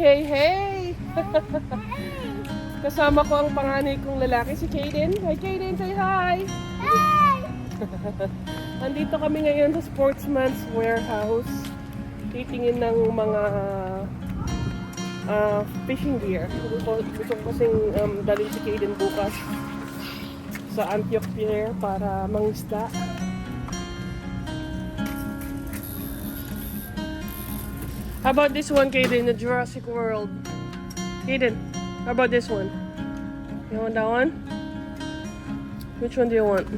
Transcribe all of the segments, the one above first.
Hey, hey! Kasama ko ang panganay kong lalaki, si Kaden. Hi, Kaden! Say hi! Hi! Andito kami ngayon sa Sportsman's Warehouse. Titingin ng mga fishing gear. Gusto ko kasing dalhin si Kaden bukas sa Antioch Pier para mangisda. How about this one, Kaden? The Jurassic World. Kaden, how about this one? You want that one? Which one do you want?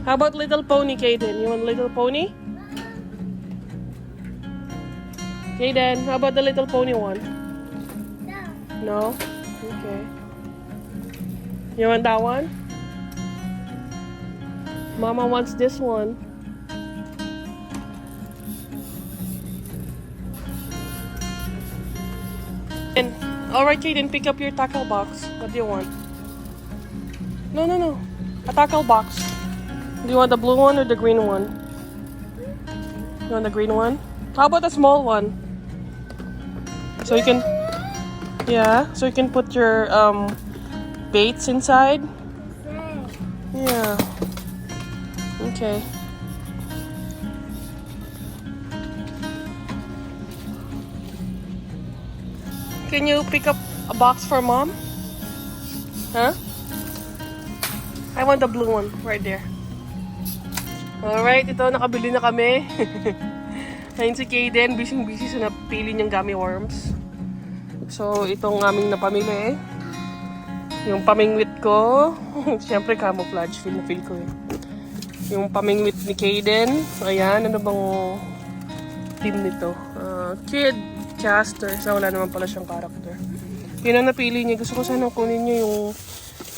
How about Little Pony, Kaden? You want Little Pony? Kaden, how about the Little Pony one? No. No? Okay. You want that one? Mama wants this one. And alright, Kaden, pick up your tackle box. What do you want? No. A tackle box. Do you want the blue one or the green one? You want the green one? How about the small one? So you can, yeah, so you can put your baits inside. Yeah. Okay. Can you pick up a box for mom? Huh? I want the blue one right there. Alright, ito nakabili na kami. Ayun si Kaden, busy sa napili niyang gummy worms. So, itong aming napamili. Yung pamingwit ko. Siyempre camouflage, feel ko eh. Yung pamingwit ni Kaden. Ayan, ano bang team nito? Kid Caster. So, wala naman pala siyang character. Yun ang napili niya. Gusto ko sana kunin niyo yung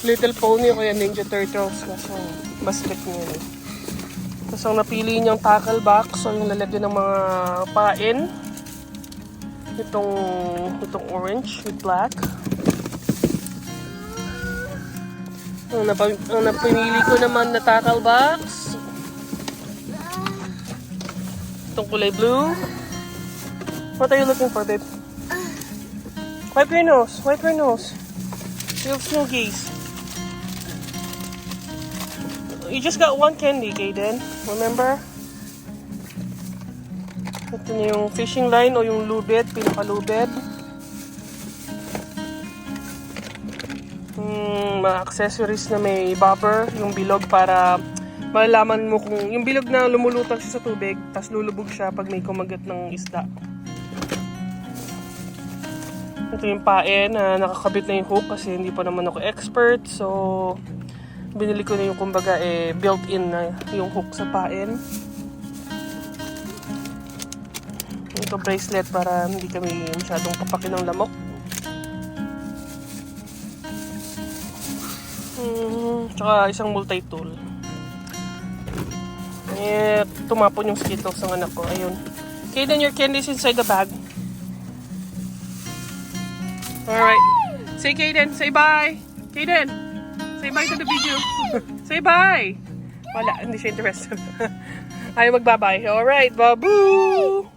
Little Pony o kaya Ninja Turtles. Kaso, mas like niya yun. Tapos ang napili niyang tackle box. So, yung lalagyan ng mga pain. Itong orange with black. Ang napili ko naman na tackle box. Itong kulay blue. What are you looking for, babe? Wipe your nose. Wipe your nose. You have snoogies. You just got one candy, Kaden. Remember? Ito na yung fishing line o yung lubid, pinaka-lubid. Mga accessories na may bobber, yung bilog para malalaman mo kung yung bilog na lumulutang siya sa tubig, tapos lulubog siya pag may kumagat ng isda. Ito yung pain na nakakabit na yung hook kasi hindi pa naman ako expert. So, binili ko na yung kumbaga built-in na yung hook sa pain. Ito bracelet para hindi kami masyadong papakin ng lamok. Tsaka isang multi-tool. Tumapon yung Skittles ng anak ko. Ayun. Kaden, your candy's inside the bag. Alright. Say Kaden, say bye. Kaden, say bye to the video. Say bye. Wala, hindi siya interested. Ayaw magbabay. Alright, babu!